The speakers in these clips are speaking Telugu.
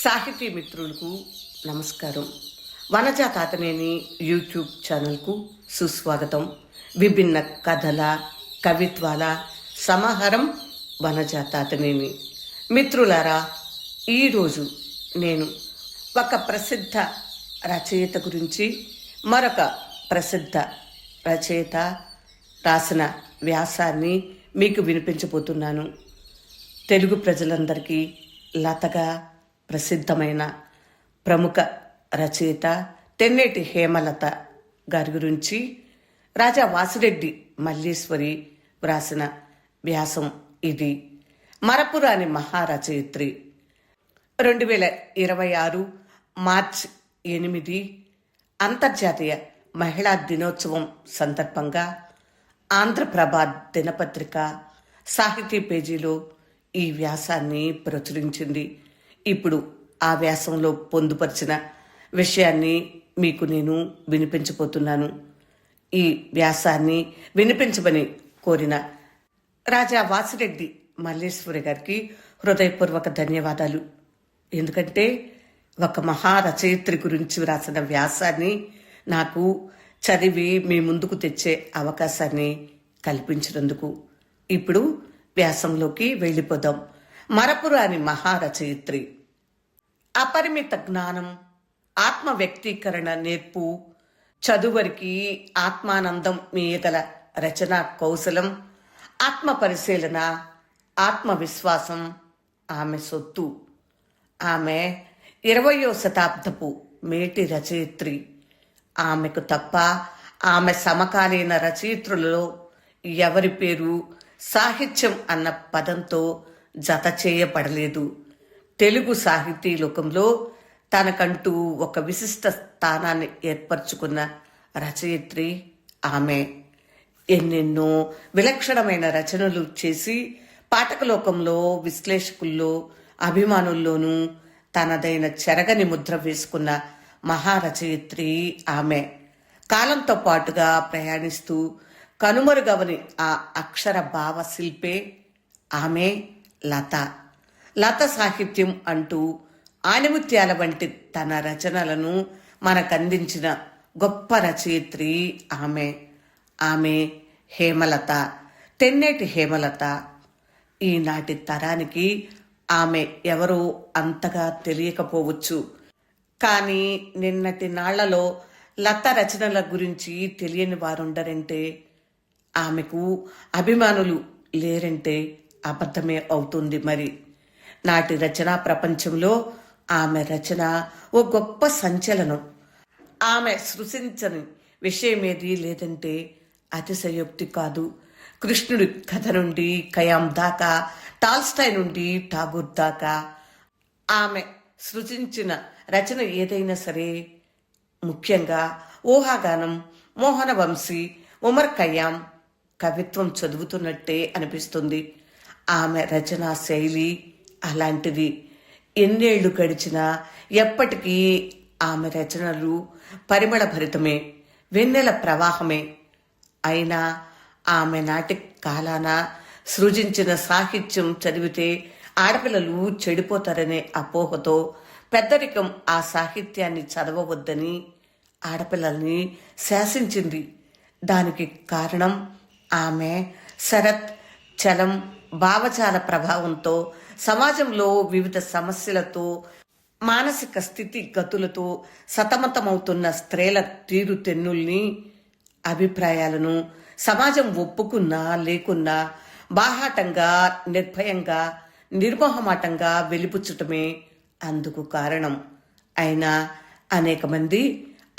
సాహితీ మిత్రులకు నమస్కారం. వనజ తాతనేని యూట్యూబ్ ఛానల్కు సుస్వాగతం. విభిన్న కథల కవిత్వాల సమాహారం వనజ తాతనేని. మిత్రులారా, ఈరోజు నేను ఒక ప్రసిద్ధ రచయిత గురించి, మరొక ప్రసిద్ధ రచయిత రాసిన వ్యాసాన్ని మీకు వినిపించబోతున్నాను. తెలుగు ప్రజలందరికీ లతగా ప్రసిద్ధమైన ప్రముఖ రచయిత తెన్నేటి హేమలత గారి గురించి రాజా వాసిరెడ్డి మల్లీశ్వరి వ్రాసిన వ్యాసం ఇది. మరపురాని మహారచయిత్రి. 2026 మార్చి 8 అంతర్జాతీయ మహిళా దినోత్సవం సందర్భంగా ఆంధ్రప్రభ దినపత్రిక సాహితీ పేజీలో ఈ వ్యాసాన్ని ప్రచురించింది. ఇప్పుడు ఆ వ్యాసంలో పొందుపరిచిన విషయాన్ని మీకు నేను వినిపించబోతున్నాను. ఈ వ్యాసాన్ని వినిపించమని కోరిన రాజా వాసిరెడ్డి మల్లేశ్వరి గారికి హృదయపూర్వక ధన్యవాదాలు. ఎందుకంటే ఒక మహారచయిత్రి గురించి వ్రాసిన వ్యాసాన్ని నాకు చదివి మీ ముందుకు తెచ్చే అవకాశాన్ని కల్పించినందుకు. ఇప్పుడు వ్యాసంలోకి వెళ్ళిపోదాం. మరపురాని మహారచయిత్రి. అపరిమిత జ్ఞానం, ఆత్మ వ్యక్తీకరణ నేర్పు, చదువరికి ఆత్మానందం మీయగల రచనా కౌశలం, ఆత్మ పరిశీలన, ఆత్మవిశ్వాసం ఆమె సొత్తు. ఆమె 20వ శతాబ్దపు మేటి రచయిత్రి. ఆమెకు తప్ప ఆమె సమకాలీన రచయిత్రులలో ఎవరి పేరు సాహిత్యం అన్న పదంతో జత చేయబడలేదు. తెలుగు సాహితీ లోకంలో తనకంటూ ఒక విశిష్ట స్థానాన్ని ఏర్పరచుకున్న రచయిత్రి ఆమె. ఎన్నెన్నో విలక్షణమైన రచనలు చేసి పాఠకలోకంలో, విశ్లేషకుల్లో, అభిమానుల్లోనూ తనదైన చెరగని ముద్ర వేసుకున్న మహారచయిత్రి ఆమె. కాలంతో పాటుగా ప్రయాణిస్తూ కనుమరుగవని ఆ అక్షర భావ శిల్పే ఆమె లత. లత సాహిత్యం అంటూ ఆణిముత్యాల వంటి తన రచనలను మనకందించిన గొప్ప రచయిత్రి ఆమె. ఆమె హేమలత, తెన్నేటి హేమలత. ఈనాటి తరానికి ఆమె ఎవరో అంతగా తెలియకపోవచ్చు. కానీ నిన్నటి నాళ్లలో లత రచనల గురించి తెలియని వారుండరంటే, ఆమెకు అభిమానులు లేరంటే అబద్ధమే అవుతుంది. మరి నాటి రచనా ప్రపంచంలో ఆమె రచన ఓ గొప్ప సంచలనం. ఆమె సృష్టించని విషయమేది లేదంటే అతిశయోక్తి కాదు. కృష్ణుడి కథ నుండి ఖయాం దాకా, టాల్స్టాయ్ నుండి ఠాగూర్ దాకా ఆమె సృజించిన రచన ఏదైనా సరే, ముఖ్యంగా ఊహాగానం, మోహన వంశీ, ఉమర్ ఖయ్యాం కవిత్వం చదువుతున్నట్టే అనిపిస్తుంది. ఆమె రచనా శైలి అలాంటిది. ఎన్నేళ్లు గడిచినా ఎప్పటికీ ఆమె రచనలు పరిమళ భరితమే, వెన్నెల ప్రవాహమే. అయినా ఆమె నాటి కాలాన సృజించిన సాహిత్యం చదివితే ఆడపిల్లలు చెడిపోతారనే అపోహతో పెద్దరికం ఆ సాహిత్యాన్ని చదవవద్దని ఆడపిల్లల్ని శాసించింది. దానికి కారణం ఆమె శరత్, చలం, భావజాల ప్రభావంతో సమాజంలో వివిధ సమస్యలతో, మానసిక స్థితిగతులతో సతమతమవుతున్న స్త్రీల తీరుతెన్నుల్ని, అభిప్రాయాలను సమాజం ఒప్పుకున్నా లేకున్నా బాహాటంగా, నిర్భయంగా, నిర్మోహమాటంగా వెలిపుచ్చటమే అందుకు కారణం. అయినా అనేక మంది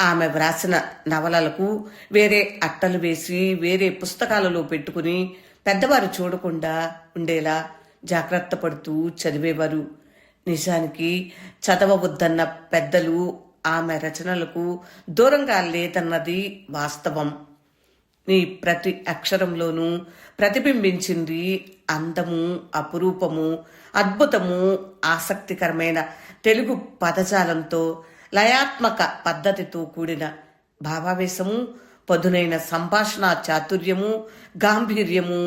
ఆమె వ్రాసిన నవలలకు వేరే అట్టలు వేసి, వేరే పుస్తకాలలో పెట్టుకుని పెద్దవారు చూడకుండా ఉండేలా జాగ్రత్త పడుతూ చదివేవారు. నిజానికి చదవవద్దన్న పెద్దలు ఆమె రచనలకు దూరంగా లేదన్నది వాస్తవం. నీ ప్రతి అక్షరంలోనూ ప్రతిబింబించింది అందము, అపురూపము, అద్భుతము, ఆసక్తికరమైన తెలుగు పదజాలంతో, లయాత్మక పద్ధతితో కూడిన భావావేశము, పదునైన సంభాషణ చాతుర్యము, గాంభీర్యము,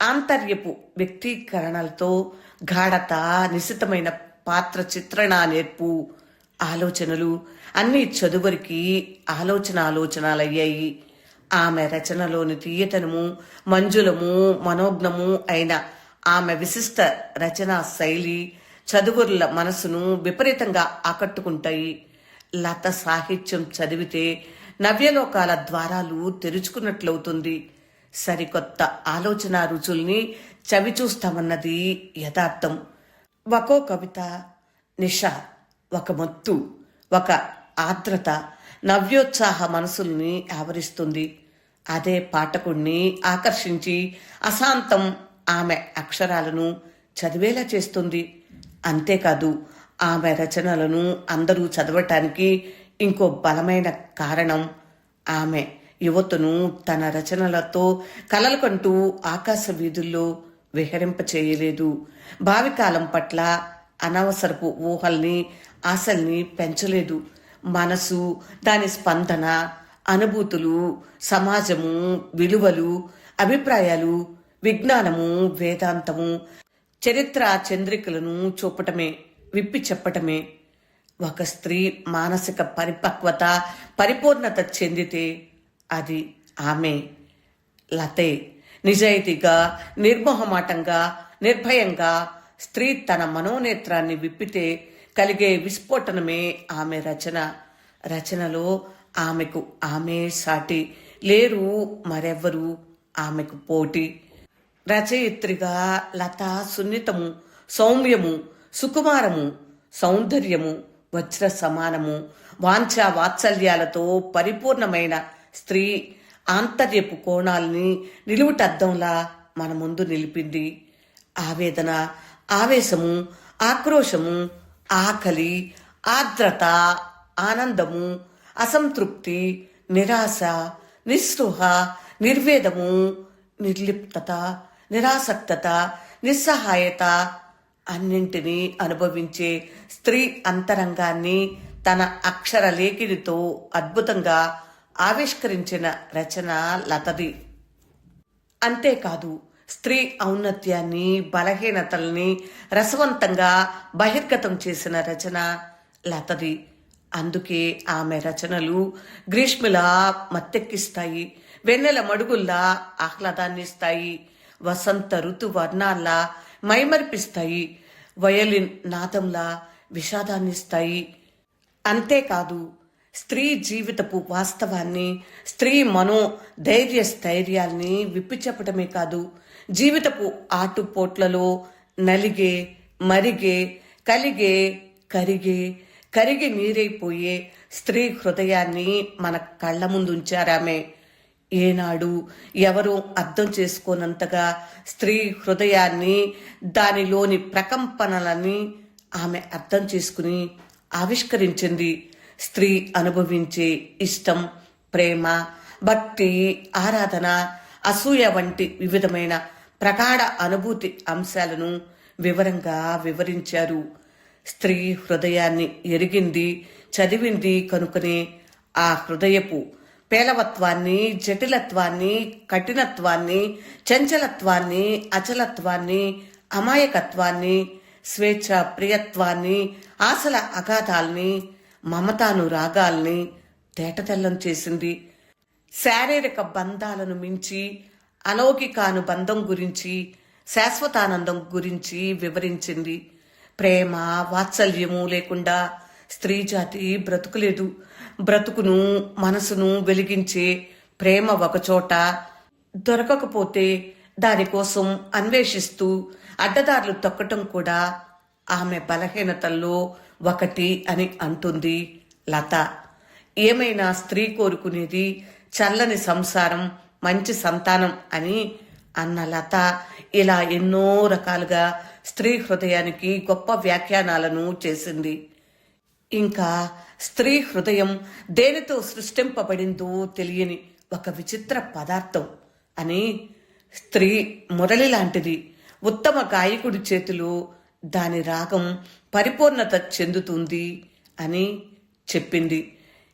ఆంతర్యపు వ్యక్తీకరణలతో గాఢత, నిశితమైన పాత్ర చిత్రణ నేర్పు ఆలోచనలు అన్నీ చదువరికి ఆలోచనలయ్యాయి. ఆమె రచనలోని తీయతనము, మంజులము, మనోజ్ఞము అయిన ఆమె విశిష్ట రచనా శైలి చదువురుల మనసును విపరీతంగా ఆకట్టుకుంటాయి. లత సాహిత్యం చదివితే నవ్యలోకాల ద్వారాలు తెరుచుకున్నట్లవుతుంది. సరికొత్త ఆలోచన రుచుల్ని చవిచూస్తామన్నది యథార్థం. ఒక్కో కవిత నిష, ఒక మత్తు, ఒక ఆర్ద్రత, నవ్యోత్సాహ మనసుల్ని ఆవరిస్తుంది. అదే పాఠకుణ్ణి ఆకర్షించి అశాంతం ఆమె అక్షరాలను చదివేలా చేస్తుంది. అంతేకాదు, ఆమె రచనలను అందరూ చదవటానికి ఇంకో బలమైన కారణం ఆమె యువతను తన రచనలతో కలలు కంటూ ఆకాశ వీధుల్లో విహరింపచేయలేదు. భావికాలం పట్ల అనవసరపు ఊహల్ని, ఆశల్ని పెంచలేదు. మనసు, దాని స్పందన, అనుభూతులు, సమాజము, విలువలు, అభిప్రాయాలు, విజ్ఞానము, వేదాంతము, చరిత్ర చంద్రికలను చూపటమే, విప్పి చెప్పటమే. ఒక స్త్రీ మానసిక పరిపక్వత, పరిపూర్ణత చెందితే అది ఆమె లతే. నిజాయితీగా, నిర్మోహమాటంగా, నిర్భయంగా స్త్రీ తన మనోనేత్రాన్ని విప్పితే కలిగే విస్ఫోటనమే ఆమె రచన. రచనలో ఆమెకు ఆమె సాటి, లేరు మరెవ్వరు ఆమెకు పోటీ. రచయిత్రిగా లత సున్నితము, సౌమ్యము, సుకుమారము, సౌందర్యము, వజ్ర సమానము, వాంఛా వాత్సల్యాలతో పరిపూర్ణమైన స్త్రీ ఆంతర్యపు కోణాల్ని నిలువుటద్దంలా మన ముందు నిలిపింది. ఆవేదన, ఆవేశము, ఆక్రోశము, ఆకలి, ఆర్ద్రత, ఆనందము, అసంతృప్తి, నిరాశ, నిస్పృహ, నిర్వేదము, నిర్లిప్తత, నిరాసక్తత, నిస్సహాయత అన్నింటినీ అనుభవించే స్త్రీ అంతరంగాన్ని తన అక్షర లేఖినితో అద్భుతంగా ఆవిష్కరించిన రచన లతది. అంతేకాదు, స్త్రీ ఔన్నత్యాన్ని, బలహీనతల్ని రసవంతంగా బహిర్గతం చేసిన రచన లతది. అందుకే ఆమె రచనలు గ్రీష్మిలా మత్తెక్కిస్తాయి, వెన్నెల మడుగుల్లా ఆహ్లాదాన్నిస్తాయి, వసంత ఋతు వర్ణాల్లా మైమర్పిస్తాయి, వయలిన్ నాదంలా విషాదాన్నిస్తాయి. అంతేకాదు, స్త్రీ జీవితపు వాస్తవాన్ని, స్త్రీ మనో ధైర్య స్థైర్యాల్ని విప్పి చెప్పడమే కాదు, జీవితపు ఆటుపోట్లలో నలిగే, మరిగే, కలిగే, కరిగి నీరైపోయే స్త్రీ హృదయాన్ని మన కళ్ళ ముందుంచారామే. ఏనాడు ఎవరూ అర్థం చేసుకోనంతగా స్త్రీ హృదయాన్ని, దానిలోని ప్రకంపనలని ఆమె అర్థం చేసుకుని ఆవిష్కరించింది. స్త్రీ అనుభవించే ఇష్టం, ప్రేమ, భక్తి, ఆరాధన, అసూయ వంటి వివిధమైన ప్రగాఢ అనుభూతి అంశాలను వివరంగా వివరించారు. స్త్రీ హృదయాన్ని ఎరిగింది, చదివింది కనుకనే ఆ హృదయపు పేలవత్వాన్ని, జటిలత్వాన్ని, కఠినత్వాన్ని, చంచలత్వాన్ని, అచలత్వాన్ని, అమాయకత్వాన్ని, స్వేచ్ఛ ప్రియత్వాన్ని, ఆశల అగాధాల్ని, మమతానురాగాల్ని తేటతెల్లం చేసింది. శారీరక బంధాలను మించి అలౌకికానుబంధం గురించి, శాశ్వతానందం గురించి వివరించింది. ప్రేమ, వాత్సల్యము లేకుండా స్త్రీ జాతి బ్రతుకులేదు. బ్రతుకును, మనసును వెలిగించే ప్రేమ ఒకచోట దొరకకపోతే దానికోసం అన్వేషిస్తూ అడ్డదారులు తొక్కటం కూడా ఆమె బలహీనతల్లో ఒకటి అని అంటుంది లత. ఏమైనా స్త్రీ కోరుకునేది చల్లని సంసారం, మంచి సంతానం అని అన్న లత ఇలా ఎన్నో రకాలుగా స్త్రీ హృదయానికి గొప్ప వ్యాఖ్యానాలను చేసింది. ఇంకా స్త్రీ హృదయం దేనితో సృష్టింపబడిందో తెలియని ఒక విచిత్ర పదార్థం అని, స్త్రీ మురళి లాంటిది, ఉత్తమ గాయకుడి చేతిలో దాని రాగం పరిపూర్ణత చెందుతుంది అని చెప్పింది.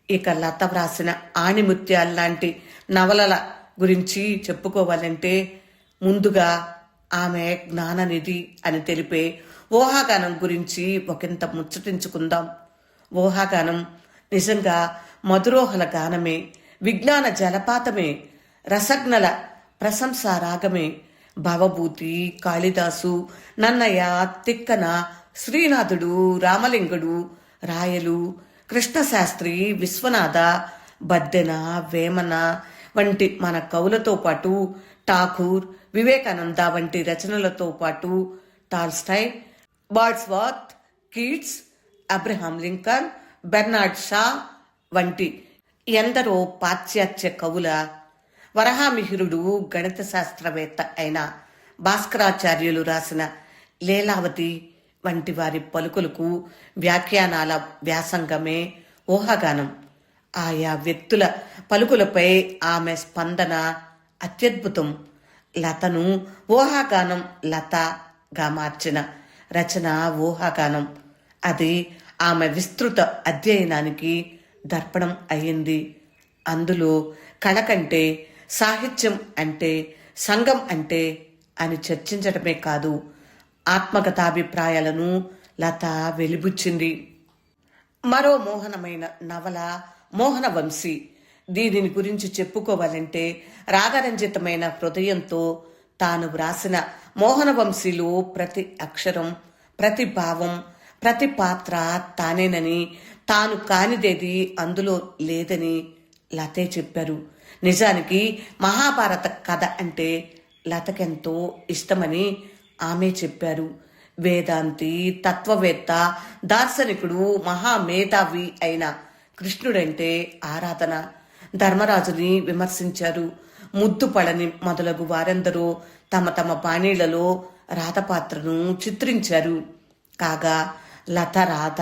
ఇక లత వ్రాసిన ఆణిముత్యాల్లాంటి నవలల గురించి చెప్పుకోవాలంటే ముందుగా ఆమె జ్ఞాననిధి అని తెలిపే ఊహాగానం గురించి ఒకంత ముచ్చటించుకుందాం. ఊహాగానం నిజంగా మధురోహల గానమే, విజ్ఞాన జలపాతమే, రసజ్ఞల ప్రశంసా రాగమే. భవభూతి, కాళిదాసు, నన్నయ్య, తిక్కన, శ్రీనాథుడు, రామలింగుడు, రాయలు, కృష్ణశాస్త్రి, విశ్వనాథ, బద్దెన, వేమన వంటి మన కవులతో పాటు ఠాకూర్, వివేకానంద వంటి రచనలతో పాటు Tolstoy, Wordsworth, Keats, Abraham Lincoln, Bernard Shaw వంటి ఎందరో పాశ్చాత్య కవుల, వరహామిహిరుడు గణిత శాస్త్రవేత్త అయిన భాస్కరాచార్యులు రాసిన లీలావతి వంటి వారి పలుకులకు వ్యాఖ్యానాల వ్యాసంగమే ఊహాగానం. ఆయా వ్యక్తుల పలుకులపై ఆమె స్పందన అత్యద్భుతం. లతను ఊహాగానం లతగా మార్చిన రచన ఊహాగానం. అది ఆమె విస్తృత అధ్యయనానికి దర్పణం అయ్యింది. అందులో కళ కంటే, సాహిత్యం అంటే, సంఘం అంటే అని చర్చించడమే కాదు, ఆత్మగతాభిప్రాయాలను లత వెలిబుచ్చింది. మరో మోహనమైన నవల మోహనవంశీ. దీనిని గురించి చెప్పుకోవాలంటే రాగరంజితమైన హృదయంతో తాను వ్రాసిన మోహనవంశీలో ప్రతి అక్షరం, ప్రతి భావం, ప్రతి పాత్ర తానేనని, తాను కానిదేది అందులో లేదని లతే చెప్పారు. నిజానికి మహాభారత కథ అంటే లతకెంతో ఇష్టమని ఆమె చెప్పారు. వేదాంతి, తత్వవేత్త, దార్శనికుడు, మహామేధావి అయిన కృష్ణుడంటే ఆరాధన. ధర్మరాజుని విమర్శించారు. ముద్దుపడని మొదలగు వారెందరో తమ తమ బాణీలలో రాధపాత్రను చిత్రించారు. కాగా లత రాధ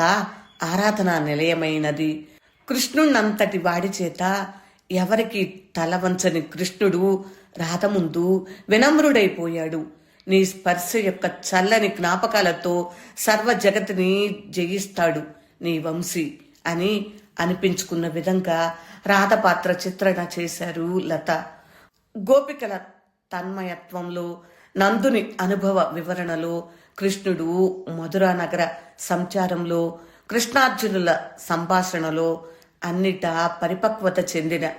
ఆరాధన నిలయమైనది. కృష్ణుణ్ణంతటి వాడి చేత ఎవరికి తలవంచని కృష్ణుడు రాధ ముందు వినమ్రుడైపోయాడు. నీ స్పర్శ యొక్క చల్లని జ్ఞాపకాలతో సర్వ జగతిని జయిస్తాడు నీ వంశీ అని అనిపించుకున్న విధంగా రాధపాత్ర చిత్రణ చేశారు లత. గోపికల తన్మయత్వంలో, నందుని అనుభవ వివరణలో, కృష్ణుడు మధురా నగర సంచారంలో, కృష్ణార్జునుల సంభాషణలో అన్నిటా పరిపక్వత చెందిన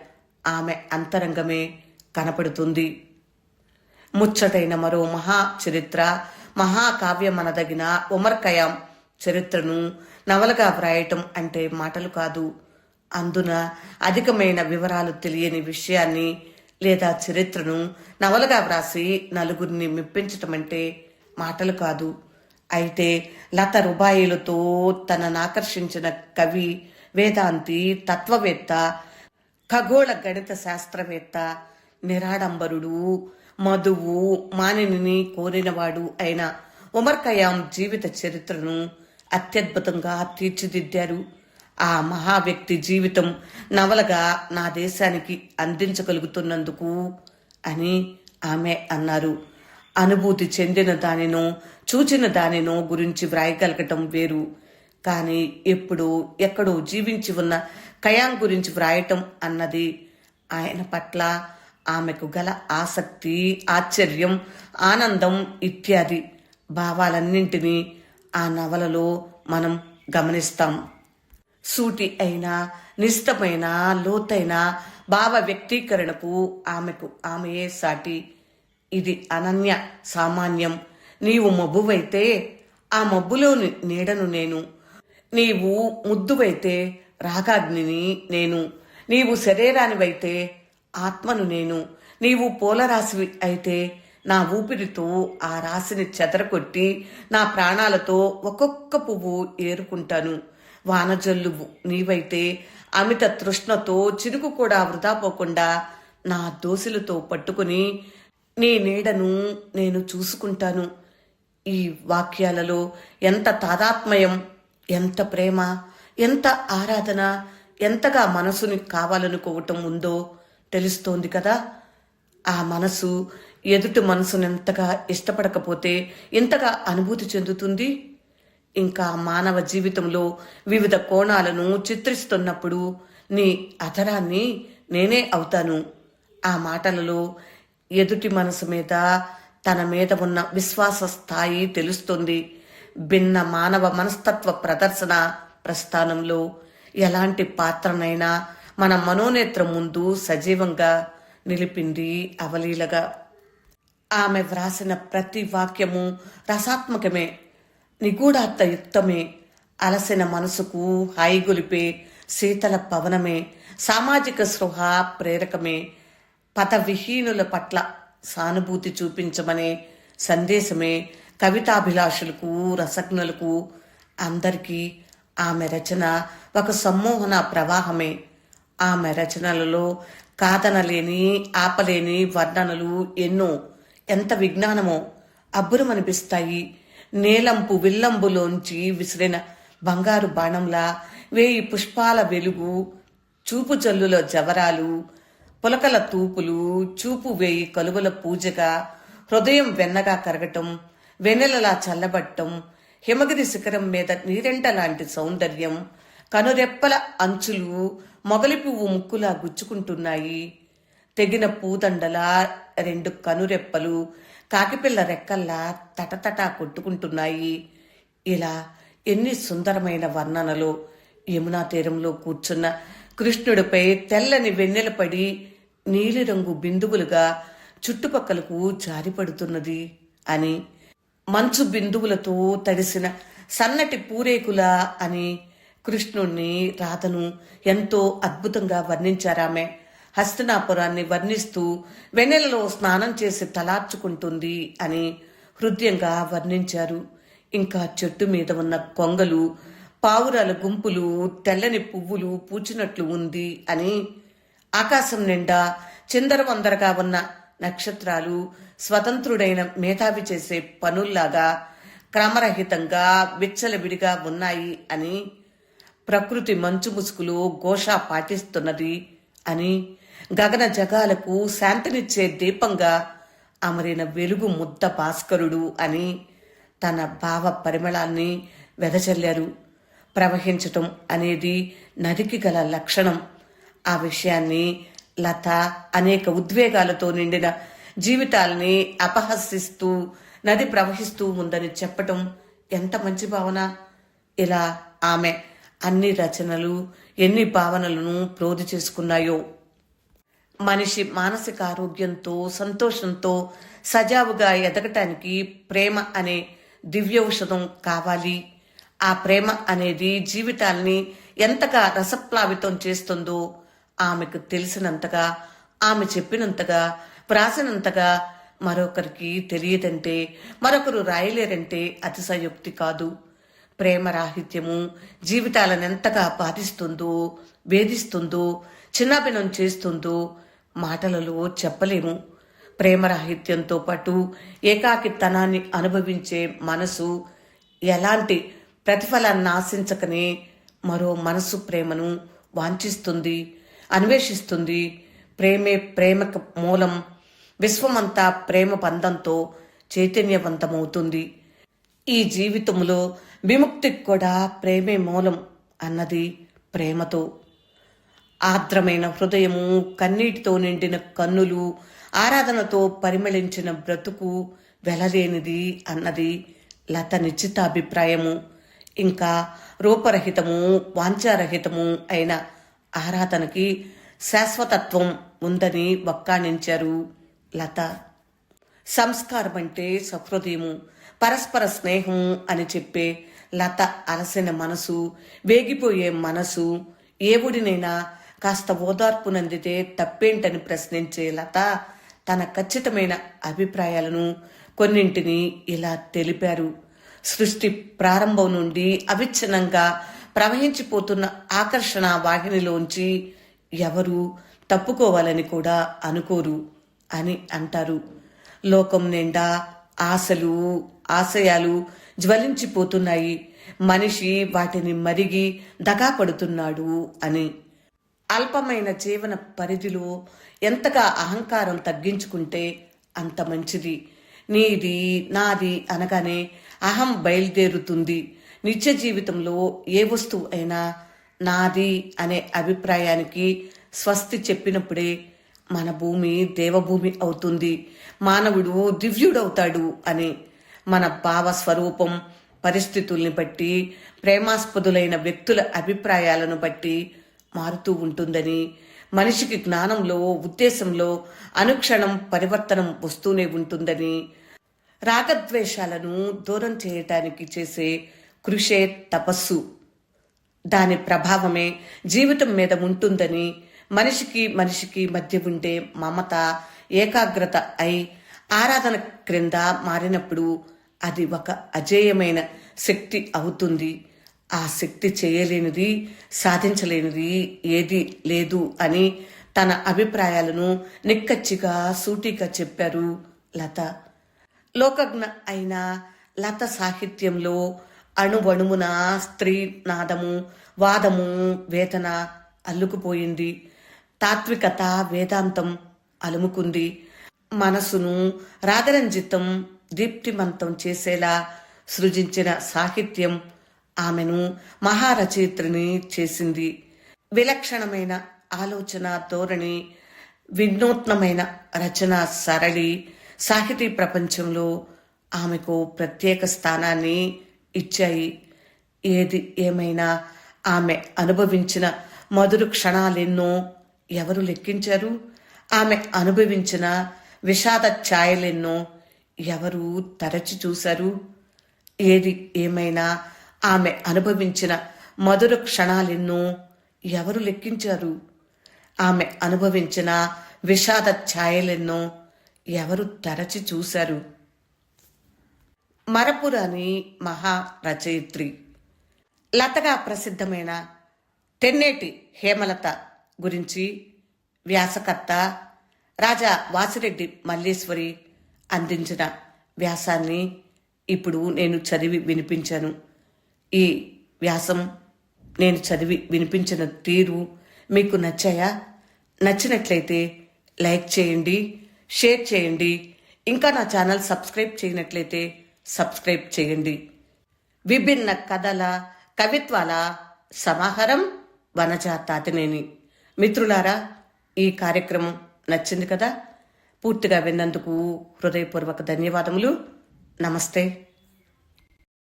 ఆమె అంతరంగమే కనపడుతుంది. ముచ్చటైన మరో మహా చరిత్ర, మహాకావ్యమనదగిన ఉమర్ ఖయాం చరిత్రను నవలగా వ్రాయటం అంటే మాటలు కాదు. అందున అధికమైన వివరాలు తెలియని విషయాన్ని లేదా చరిత్రను నవలగా వ్రాసి నలుగురిని మెప్పించటమంటే మాటలు కాదు. అయితే లత రుబాయిలతో తననాకర్షించిన కవి, వేదాంతి, తత్వవేత్త, ఖగోళ గణిత శాస్త్రవేత్త, నిరాడంబరుడు, మధువు, మానిని కోరినవాడు అయిన ఉమర్ ఖయాం జీవిత చరిత్రను అత్యద్భుతంగా తీర్చిదిద్దారు. ఆ మహావ్యక్తి జీవితం నవలగా నా దేశానికి అందించగలుగుతున్నందుకు అని ఆమె అన్నారు. అనుభూతి చెందిన దానినో, చూచిన దానినో గురించి వ్రాయగలగటం వేరు. కానీ ఎప్పుడో ఎక్కడో జీవించి ఉన్న ఖయాం గురించి వ్రాయటం అన్నది ఆయన పట్ల ఆమెకు గల ఆసక్తి, ఆశ్చర్యం, ఆనందం ఇత్యాది భావాలన్నింటినీ ఆ నవలలో మనం గమనిస్తాం. సూటి అయిన, నిశితమైన, లోతైన భావ వ్యక్తీకరణకు ఆమెకు ఆమెయే సాటి. ఇది అనన్య సామాన్యం. నీవు మబ్బువైతే ఆ మబ్బులోని నీడను నేను, నీవు ముద్దువైతే రాగాగ్నిని నేను, నీవు శరీరానివైతే ఆత్మను నేను, నీవు పూలరాశివి అయితే నా ఊపిరితో ఆ రాశిని చెదరకొట్టి నా ప్రాణాలతో ఒక్కొక్క పువ్వు ఏరుకుంటాను. వానజల్లువు నీవైతే అమిత తృష్ణతో చినుకు కూడా వృధా పోకుండా నా దోసిలతో పట్టుకుని నీ నీడను నేను చూసుకుంటాను. ఈ వాక్యాలలో ఎంత తాదాత్మ్యం, ఎంత ప్రేమ, ఎంత ఆరాధన, ఎంతగా మనసుని కావాలనుకోవటం ఉందో తెలుస్తోంది కదా. ఆ మనసు ఎదుటి మనసునెంతగా ఇష్టపడకపోతే ఎంతగా అనుభూతి చెందుతుంది. ఇంకా మానవ జీవితంలో వివిధ కోణాలను చిత్రిస్తున్నప్పుడు నీ అధరాన్ని నేనే అవుతాను. ఆ మాటలలో ఎదుటి మనసు మీద, తన మీద ఉన్న విశ్వాస స్థాయి తెలుస్తుంది. భిన్న మానవ మనస్తత్వ ప్రదర్శన ప్రస్థానంలో ఎలాంటి పాత్రనైనా మన మనోనేత్రం ముందు సజీవంగా నిలిపింది అవలీలగా. ఆమె వ్రాసిన ప్రతి వాక్యము రసాత్మకమే, నిగూఢార్థయుక్తమే, అలసిన మనసుకు హాయిగొలిపే శీతల పవనమే, సామాజిక స్పృహ ప్రేరకమే, పదవిహీనుల పట్ల సానుభూతి చూపించమనే సందేశమే కవితాభిలాషులకు, రసజ్ఞులకు అందరికీ ఆమె రచన ఒక సమ్మోహన ప్రవాహమే. ఆమె రచనలలో కాదనలేని, ఆపలేని వర్ణనలు ఎన్నో. ఎంత విజ్ఞానమో అబ్బురమనిపిస్తాయి. నీలంపు విల్లంబులోంచి విసిరిన బంగారు బాణంలా 1000 పుష్పాల వెలుగు, చూపు జల్లుల జవరాలు, పులకల తూపులు, చూపు 1000 కలువల పూజగా, హృదయం వెన్నగా కరగటం, వెన్నెలలా చల్లబట్టం, హిమగిరి శిఖరం మీద నీరెంట లాంటి సౌందర్యం, కనురెప్పల అంచులు మొగలి పువ్వు ముక్కులా గుచ్చుకుంటున్నాయి, తెగిన పూదండలా 2 కనురెప్పలు కాకిపిల్ల రెక్కల్లా తటతటా కొట్టుకుంటున్నాయి. ఇలా ఎన్ని సుందరమైన వర్ణనలో. యమునా తీరంలో కూర్చున్న కృష్ణుడిపై తెల్లని వెన్నెల పడి నీలిరంగు బిందువులుగా చుట్టుపక్కలకు జారిపడుతున్నది అని, మంచు బిందువులతో తడిసిన సన్నటి పూరేకులా అని కృష్ణుణ్ణి, రాధను ఎంతో అద్భుతంగా వర్ణించారామె. హస్తినాపురాన్ని వర్ణిస్తూ వెన్నెలలో స్నానం చేసి తలార్చుకుంటుంది అని హృదయంగా వర్ణించారు. ఇంకా చెట్టు మీద ఉన్న కొంగలు, పావురాల గుంపులు, తెల్లని పువ్వులు పూచినట్లు ఉంది అని, ఆకాశం నిండా చిందరవందరగా ఉన్న నక్షత్రాలు స్వతంత్రుడైన మేధావి చేసే పనుల్లాగా క్రమరహితంగా విచ్చలవిడిగా ఉన్నాయి అని, ప్రకృతి మంచు ముసుగులో ఘోష పాటిస్తున్నది అని, గగన జగాలకు శాంతినిచ్చే దీపంగా అమరిన వెలుగు ముద్ద భాస్కరుడు అని తన భావ పరిమళాన్ని వెదజల్లారు. ప్రవహించటం అనేది నదికి గల లక్షణం. ఆ విషయాన్ని లత అనేక ఉద్వేగాలతో నిండిన జీవితాల్ని అపహసిస్తూ నది ప్రవహిస్తూ ఉందని చెప్పటం ఎంత మంచి భావన. ఇలా ఆమె అన్ని రచనలు ఎన్ని భావనలను ప్రోధి చేసుకున్నాయో. మనిషి మానసిక ఆరోగ్యంతో, సంతోషంతో సజావుగా ఎదగటానికి ప్రేమ అనే దివ్యౌషధం కావాలి. ఆ ప్రేమ అనేది జీవితాల్ని ఎంతగా రసప్లావితం చేస్తుందో ఆమెకు తెలిసినంతగా, ఆమె చెప్పినంతగా, వ్రాసినంతగా మరొకరికి తెలియదంటే, మరొకరు రాయలేరంటే అతిశయోక్తి కాదు. ప్రేమరాహిత్యము జీవితాలను ఎంతగా బాధిస్తుందో, వేధిస్తుందో, చిన్నాభిన్నం చేస్తుందో మాటలలో చెప్పలేము. ప్రేమరాహిత్యంతో పాటు ఏకాకితనాన్ని అనుభవించే మనసు ఎలాంటి ప్రతిఫలాన్ని ఆశించకనే మరో మనసు ప్రేమను వాంఛిస్తుంది, అన్వేషిస్తుంది. ప్రేమే ప్రేమకు మూలం. విశ్వమంతా ప్రేమ బంధంతో చైతన్యవంతమవుతుంది. ఈ జీవితంలో విముక్తికి కూడా ప్రేమే మూలం అన్నది ప్రేమతో. ఆర్ద్రమైన హృదయము, కన్నీటితో నిండిన కన్నులు, ఆరాధనతో పరిమళించిన బ్రతుకు వెలలేనిది అన్నది లత నిశ్చితాభిప్రాయము. ఇంకా రూపరహితము, వాంఛారహితము అయిన ఆరాధనకి శాశ్వతత్వం ఉందని వక్కాణించారు లత. సంస్కారం అంటే సహృదయము, పరస్పర స్నేహం అని చెప్పే లత అలసిన మనసు, వేగిపోయే మనసు, ఏవుడినైనా కాస్త ఓదార్పునందితే తప్పేంటని ప్రశ్నించే లత తన ఖచ్చితమైన అభిప్రాయాలను కొన్నింటిని ఇలా తెలిపారు. సృష్టి ప్రారంభం నుండి అవిచ్ఛిన్నంగా ప్రవహించిపోతున్న ఆకర్షణ వాహినిలోంచి ఎవరు తప్పుకోవాలని కూడా అనుకోరు అని అంటారు. లోకం నిండా ఆశలు, ఆశయాలు జ్వలించిపోతున్నాయి. మనిషి వాటిని మరిగి దగా పడుతున్నాడు అని. అల్పమైన జీవన పరిధిలో ఎంతగా అహంకారం తగ్గించుకుంటే అంత మంచిది. నీది, నాది అనగానే అహం బయలుదేరుతుంది. నిత్య జీవితంలో ఏ వస్తువు అయినా నాది అనే అభిప్రాయానికి స్వస్తి చెప్పినప్పుడే మన భూమి దేవభూమి అవుతుంది, మానవుడు దివ్యుడవుతాడు అని. మన భావ స్వరూపం పరిస్థితుల్ని బట్టి, ప్రేమాస్పదులైన వ్యక్తుల అభిప్రాయాలను బట్టి మారుతూ ఉంటుందని, మనిషికి జ్ఞానంలో, ఉద్దేశంలో అనుక్షణం పరివర్తనం వస్తూనే ఉంటుందని, రాగద్వేషాలను దూరం చేయటానికి చేసే కృషే తపస్సు, దాని ప్రభావమే జీవితం మీద ఉంటుందని, మనిషికి మధ్య ఉండే మమత, ఏకాగ్రత అయి ఆరాధన క్రింద మారినప్పుడు అది ఒక అజేయమైన శక్తి అవుతుంది. ఆ శక్తి చేయలేనిది, సాధించలేనిది ఏది లేదు అని తన అభిప్రాయాలను నిక్కచ్చిగా సూటిగా చెప్పారు లత. లోకజ్ఞ అయిన లత సాహిత్యంలో అణువణువున స్త్రీ నాదము, వాదము, వేదన అల్లుకుపోయింది. తాత్వికత, వేదాంతం అలుముకుంది. మనసును రాగరంజితం, దీప్తిమంతం చేసేలా సృజించిన సాహిత్యం ఆమెను మహారచయిత్రిని చేసింది. విలక్షణమైన ఆలోచన ధోరణి, వినూత్నమైన రచన సరళి సాహితీ ప్రపంచంలో ఆమెకు ప్రత్యేక స్థానాన్ని ఇచ్చాయి. ఏది ఏమైనా ఆమె అనుభవించిన మధుర క్షణాలెన్నో ఎవరు లెక్కించారు? ఆమె అనుభవించిన విషాద ఛాయలెన్నో ఎవరు తరచి చూశారు? ఏది ఏమైనా ఆమె అనుభవించిన మధుర క్షణాలెన్నో ఎవరు లెక్కించారు? ఆమె అనుభవించిన విషాద ఛాయలెన్నో ఎవరు తరచి చూశారు? మరపురాని మహా రచయిత్రి లతగా ప్రసిద్ధమైన తెన్నేటి హేమలత గురించి వ్యాసకర్త రాజా వాసిరెడ్డి మల్లీశ్వరి అందించిన వ్యాసాన్ని ఇప్పుడు నేను చదివి వినిపించాను. ఈ వ్యాసం నేను చదివి వినిపించిన తీరు మీకు నచ్చాయా? నచ్చినట్లయితే లైక్ చేయండి, షేర్ చేయండి. ఇంకా నా ఛానల్ సబ్స్క్రైబ్ చేయనట్లయితే సబ్స్క్రైబ్ చేయండి. విభిన్న కథల, కవిత్వాల సమాహారం వనజ తాతినేని. మిత్రులారా, ఈ కార్యక్రమం నచ్చింది కదా? పూర్తిగా విన్నందుకు హృదయపూర్వక ధన్యవాదములు. నమస్తే.